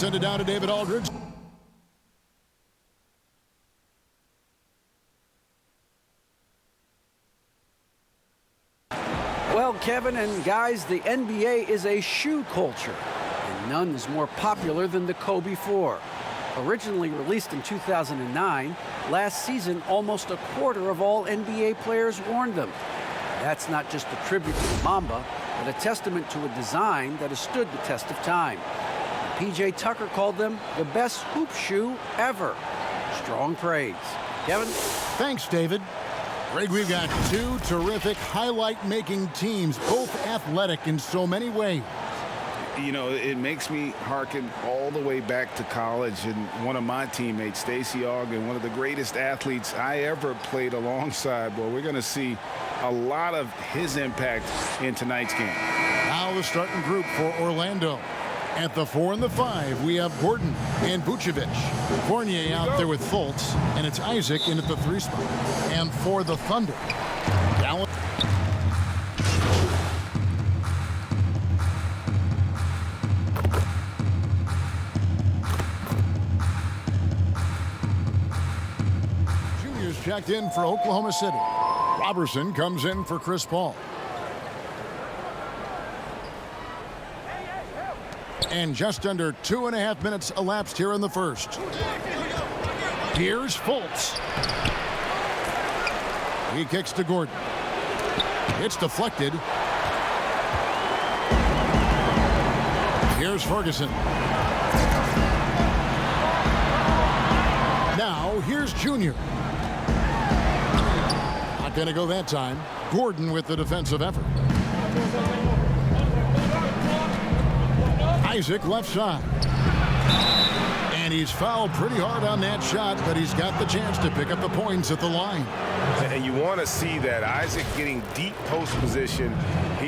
send it down to David Aldridge. Well, Kevin and guys, the NBA is a shoe culture, and none is more popular than the Kobe 4. Originally released in 2009, last season almost a quarter of all NBA players worn them. That's not just a tribute to Mamba, but a testament to a design that has stood the test of time. P.J. Tucker called them the best hoop shoe ever. Strong praise. Kevin? Thanks, David. Greg, we've got two terrific highlight-making teams, both athletic in so many ways. You know, it makes me hearken all the way back to college, and one of my teammates, Stacey Ogden, one of the greatest athletes I ever played alongside. Well, we're going to see a lot of his impact in tonight's game. Now the starting group for Orlando. At the 4 and the 5, we have Gordon and Vucevic. Fournier out there with Fultz, and it's Isaac in at the 3 spot. And for the Thunder, Dallas. Junior's checked in for Oklahoma City. Robertson comes in for Chris Paul. And just under 2.5 minutes elapsed here in the first. Here's Fultz. He kicks to Gordon. It's deflected. Here's Ferguson. Now here's Junior. Not going to go that time. Gordon with the defensive effort. Isaac left side. And he's fouled pretty hard on that shot, but he's got the chance to pick up the points at the line. And you want to see that. Isaac getting deep post position.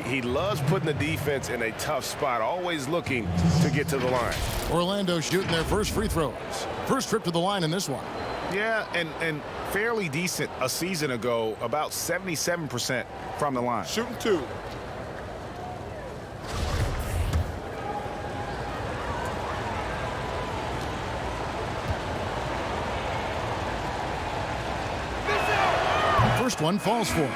He loves putting the defense in a tough spot, always looking to get to the line. Orlando shooting their first free throws. First trip to the line in this one. Yeah, and fairly decent a season ago, about 77% from the line. Shooting 2. First one falls for him.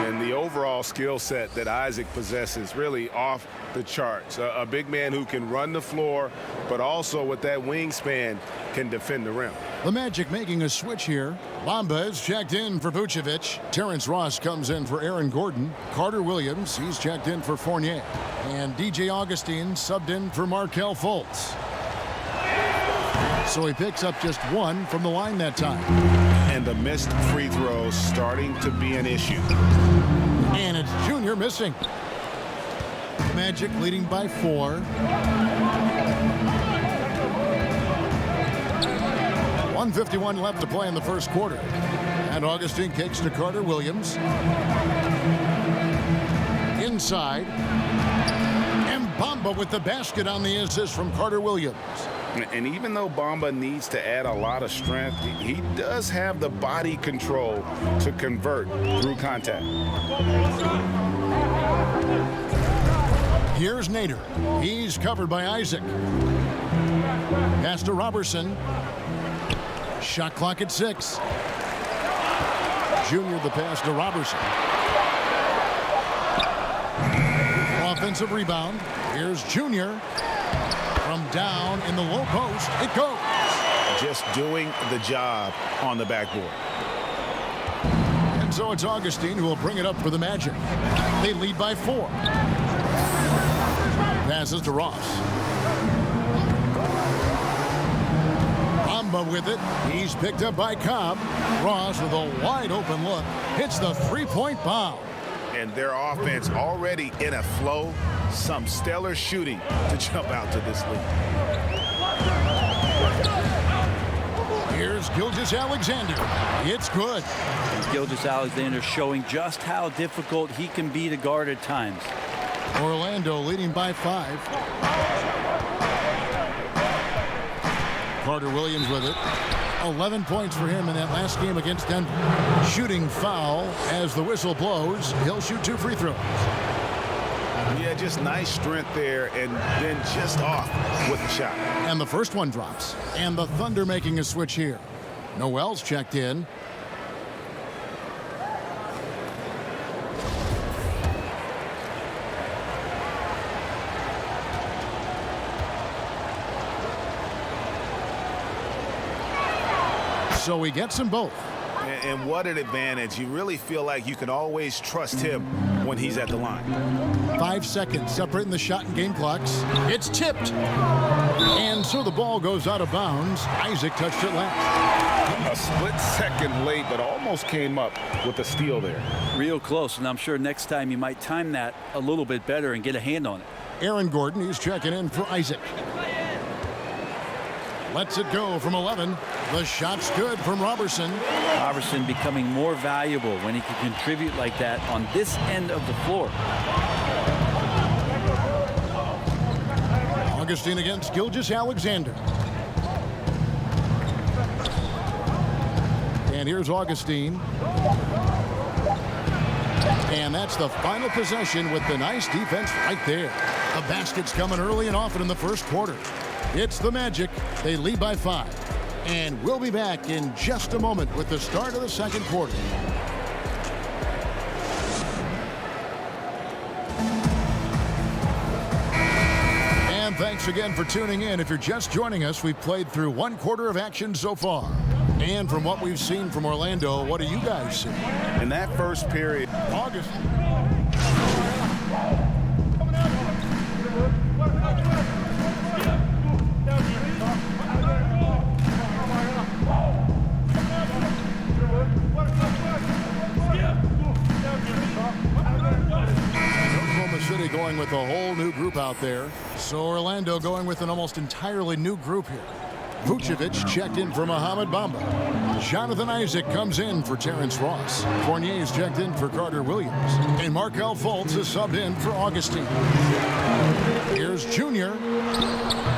And the overall skill set that Isaac possesses really off the charts. A big man who can run the floor, but also with that wingspan can defend the rim. The Magic making a switch here. Bamba is checked in for Vucevic. Terrence Ross comes in for Aaron Gordon. Carter Williams, he's checked in for Fournier. And DJ Augustine subbed in for Markelle Fultz. So he picks up just 1 from the line that time. And the missed free throws starting to be an issue. And it's Junior missing. Magic leading by 4. 1:51 left to play in the first quarter. And Augustine kicks to Carter Williams. Inside. And Bamba with the basket on the assist from Carter Williams. And even though Bamba needs to add a lot of strength, he does have the body control to convert through contact. Here's Nader. He's covered by Isaac. Pass to Robertson. Shot clock at 6. Junior the pass to Robertson. Offensive rebound. Here's Junior. From down in the low post, it goes. Just doing the job on the backboard. And so it's Augustine who will bring it up for the Magic. They lead by 4. Passes to Ross. Bamba with it. He's picked up by Cobb. Ross with a wide open look. Hits the 3-point bomb. And their offense already in a flow. Some stellar shooting to jump out to this lead. Here's Gilgeous-Alexander. It's good. Gilgeous-Alexander showing just how difficult he can be to guard at times. Orlando leading by 5. Carter Williams with it. 11 points for him in that last game against Denver. Shooting foul as the whistle blows. He'll shoot 2 free throws. Yeah, just nice strength there, and then just off with the shot. And the first one drops. And the Thunder making a switch here. Noel's checked in. So he gets them both. And what an advantage. You really feel like you can always trust him when he's at the line. 5 seconds separating the shot and game clocks. It's tipped. And so the ball goes out of bounds. Isaac touched it last. A split second late, but almost came up with a steal there. Real close, and I'm sure next time you might time that a little bit better and get a hand on it. Aaron Gordon, he's checking in for Isaac. Lets it go from 11. The shot's good from Robertson. Robertson becoming more valuable when he can contribute like that on this end of the floor. Augustine against Gilgeous-Alexander. And here's Augustine. And that's the final possession with the nice defense right there. The basket's coming early and often in the first quarter. It's the Magic. They lead by 5. And we'll be back in just a moment with the start of the second quarter. And thanks again for tuning in. If you're just joining us, we've played through 1 quarter of action so far. And from what we've seen from Orlando, what do you guys see? In that first period, August. Oklahoma City going with a whole new group out there. So Orlando going with an almost entirely new group here. Vucevic checked in for Mohamed Bamba. Jonathan Isaac comes in for Terrence Ross. Fournier's checked in for Carter Williams. And Markelle Fultz is subbed in for Augustine. Here's Junior.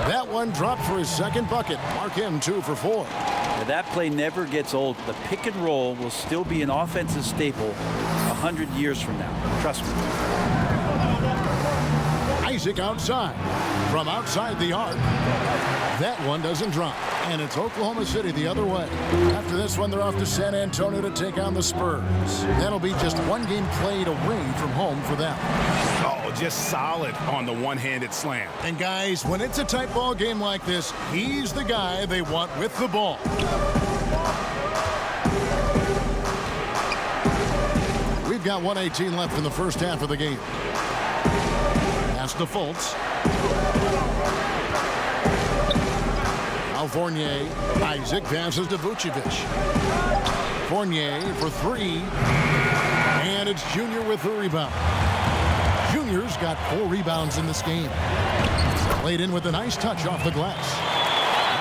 That one dropped for his second bucket. Mark him 2 for 4. Now, that play never gets old. The pick and roll will still be an offensive staple 100 years from now. Trust me. Isaac outside. From outside the arc. That one doesn't drop. And it's Oklahoma City the other way. After this one, they're off to San Antonio to take on the Spurs. That'll be just 1 game played away from home for them. oh, just solid on the one-handed slam. And guys, when it's a tight ball game like this, he's the guy they want with the ball. We've got 1:18 left in the first half of the game. Pass to Fultz. Fournier. Isaac passes to Vucevic. Fournier for 3. And it's Junior with the rebound. Junior's got 4 rebounds in this game. Laid in with a nice touch off the glass.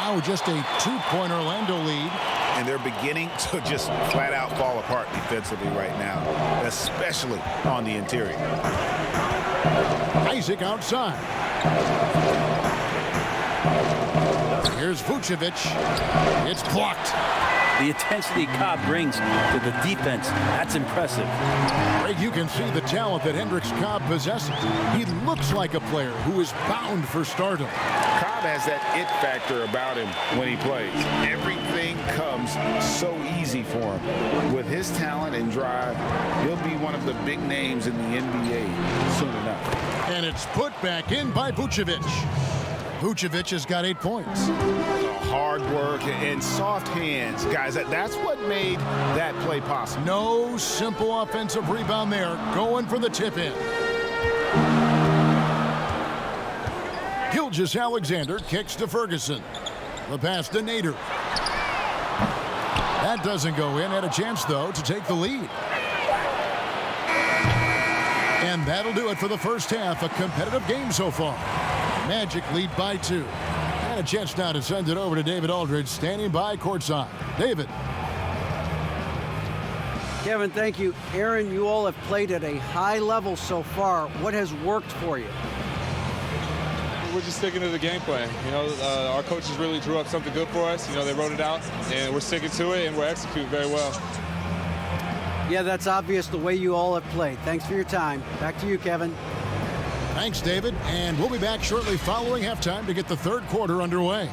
Now just a 2-point Orlando lead. And they're beginning to just flat out fall apart defensively right now, especially on the interior. Isaac outside. Here's Vucevic. It's blocked. The intensity Cobb brings to the defense, that's impressive. Greg, you can see the talent that Hendricks Cobb possesses. He looks like a player who is bound for stardom. Cobb has that it factor about him when he plays. Everything comes so easy for him. With his talent and drive, he'll be one of the big names in the NBA soon enough. And it's put back in by Vucevic. Vucevic has got 8 points. Hard work and soft hands. Guys, that's what made that play possible. No simple offensive rebound there. Going for the tip-in. Gilgeous-Alexander kicks to Ferguson. The pass to Nader. That doesn't go in. Had a chance, though, to take the lead. And that'll do it for the first half. A competitive game so far. Magic lead by 2. And a chance now to send it over to David Aldridge, standing by courtside. David. Kevin, thank you. Aaron, you all have played at a high level so far. What has worked for you? We're just sticking to the game plan. You know, our coaches really drew up something good for us. You know, they wrote it out, and we're sticking to it, and we're executing very well. Yeah, that's obvious the way you all have played. Thanks for your time. Back to you, Kevin. Thanks, David. And we'll be back shortly following halftime to get the third quarter underway.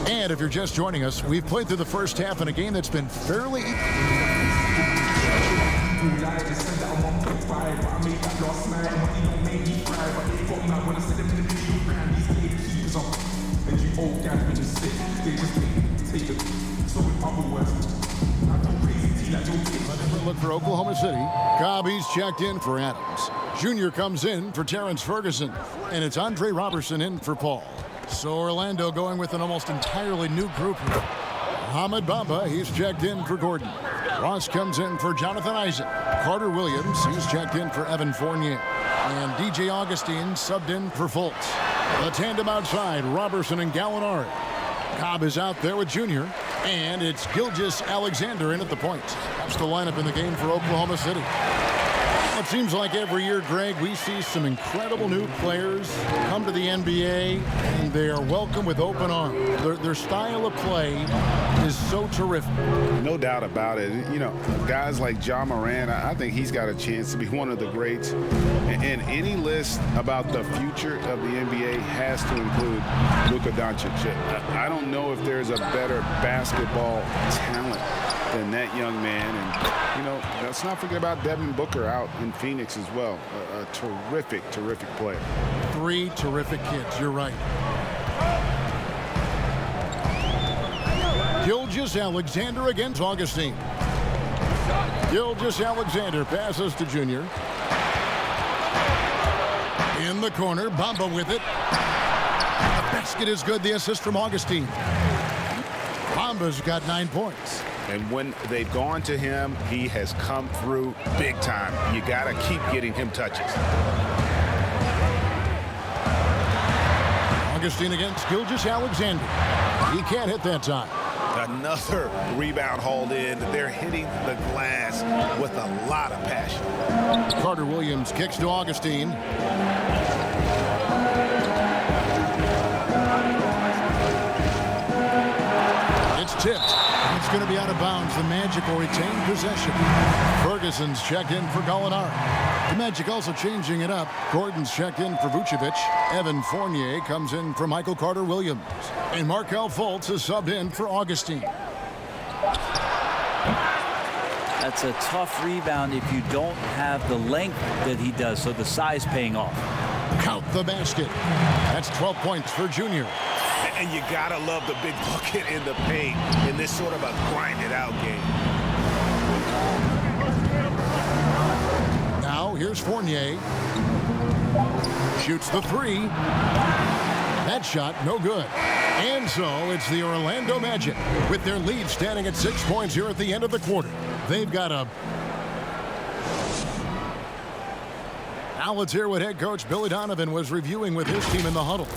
And if you're just joining us, we've played through the first half in a game that's been fairly... Look for Oklahoma City. Cobb, he's checked in for Adams. Junior comes in for Terrence Ferguson. And it's Andre Robertson in for Paul. So Orlando going with an almost entirely new group here. Mohamed Bamba, he's checked in for Gordon. Ross comes in for Jonathan Isaac. Carter Williams, he's checked in for Evan Fournier. And DJ Augustine subbed in for Fultz. The tandem outside, Robertson and Gallinari. Cobb is out there with Junior. And it's Gilgeous Alexander in at the point. That's the lineup in the game for Oklahoma City. It seems like every year, Greg, we see some incredible new players come to the NBA, and they are welcome with open arms. Their style of play is so terrific. No doubt about it. You know, guys like Ja Morant, I think he's got a chance to be one of the greats. And any list about the future of the NBA has to include Luka Doncic. I don't know if there's a better basketball talent than that young man. And, you know, let's not forget about Devin Booker out in Phoenix as well. A terrific, terrific player. 3 terrific kids. You're right. Gilgeous Alexander against Augustine. Gilgeous Alexander passes to Junior. In the corner, Bamba with it. The basket is good. The assist from Augustine. Bamba's got 9 points. And when they've gone to him, he has come through big time. You got to keep getting him touches. Augustine against Gilgeous Alexander. He can't hit that time. Another rebound hauled in. They're hitting the glass with a lot of passion. Carter Williams kicks to Augustine. It's tipped. It's going to be out of bounds. The Magic will retain possession. Ferguson's checked in for Gallinari. The Magic also changing it up. Gordon's checked in for Vucevic. Evan Fournier comes in for Michael Carter Williams. And Markelle Fultz is subbed in for Augustine. That's a tough rebound if you don't have the length that he does, so the size paying off. Count the basket. That's 12 points for Junior. And you gotta love the big bucket in the paint in this sort of a grinded out game. Now here's Fournier. Shoots the 3. That shot no good. And so it's the Orlando Magic with their lead standing at 6 points here at the end of the quarter. They've got a... Now let's hear what head coach Billy Donovan was reviewing with his team in the huddle.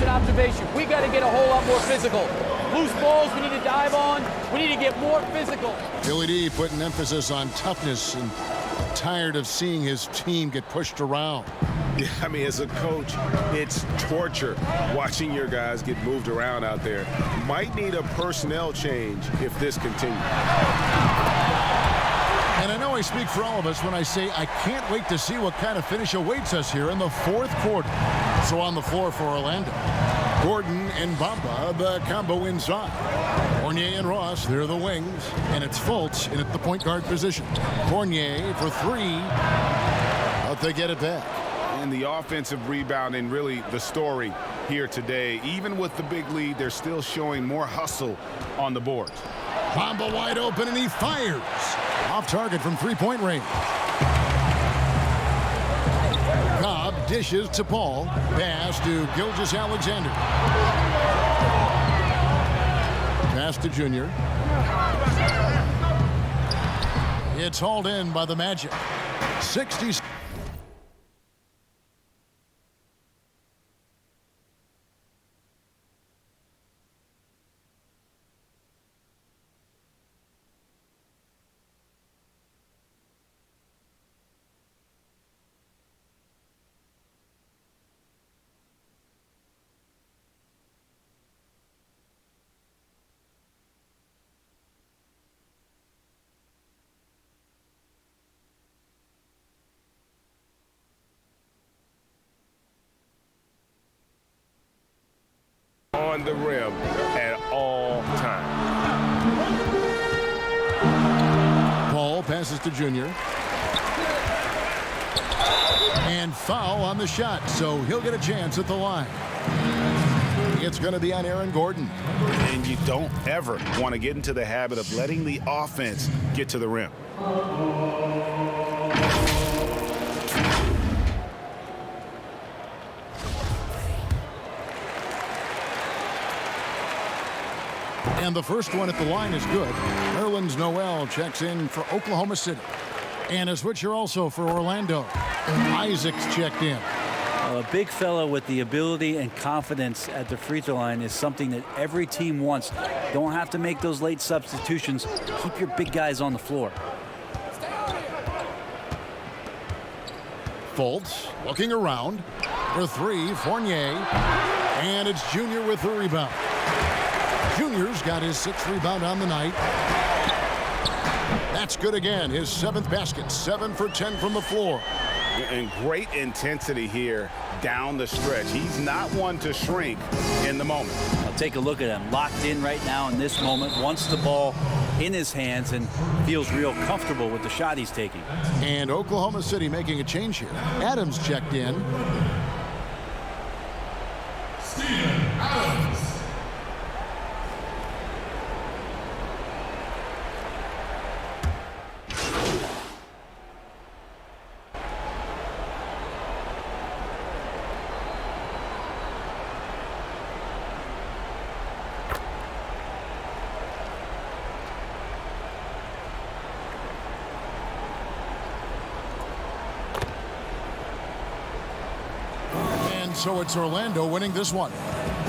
An observation. We got to get a whole lot more physical. Loose balls we need to dive on. We need to get more physical. Billy D putting emphasis on toughness and tired of seeing his team get pushed around. Yeah, I mean, as a coach, it's torture watching your guys get moved around out there. Might need a personnel change if this continues. And I know I speak for all of us when I say I can't wait to see what kind of finish awaits us here in the fourth quarter. So on the floor for Orlando, Gordon and Bamba, the combo inside. Fournier and Ross, they're the wings. And it's Fultz in at the point guard position. Fournier for 3, but they get it back. And the offensive rebounding, really the story here today. Even with the big lead, they're still showing more hustle on the boards. Bamba wide open, and he fires. Off target from three-point range. Cobb dishes to Paul. Pass to Gilgeous Alexander. Pass to Junior. It's hauled in by the Magic. 60. on the rim at all times. Paul passes to Junior. And foul on the shot, so he'll get a chance at the line. It's going to be on Aaron Gordon. And you don't ever want to get into the habit of letting the offense get to the rim. And the first one at the line is good. Nerlens Noel checks in for Oklahoma City. And a switcher also for Orlando. Isaac's checked in. A big fella with the ability and confidence at the free throw line is something that every team wants. Don't have to make those late substitutions. Keep your big guys on the floor. Fultz looking around. For three, Fournier. And it's Junior with the rebound. Junior's got his 6th rebound on the night. That's good again. His 7th basket. 7 for 10 from the floor. And great intensity here down the stretch. He's not one to shrink in the moment. Now take a look at him. Locked in right now in this moment. Wants the ball in his hands and feels real comfortable with the shot he's taking. And Oklahoma City making a change here. Adams checked in. Steven Adams. So it's Orlando winning this one.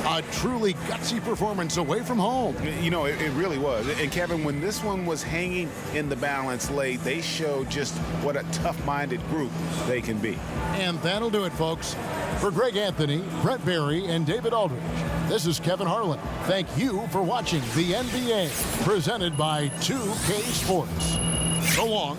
A truly gutsy performance away from home. You know, it really was. And Kevin, when this one was hanging in the balance late, they showed just what a tough-minded group they can be. And that'll do it, folks. For Greg Anthony, Brett Barry, and David Aldridge, this is Kevin Harlan. Thank you for watching the NBA, presented by 2K Sports. So long.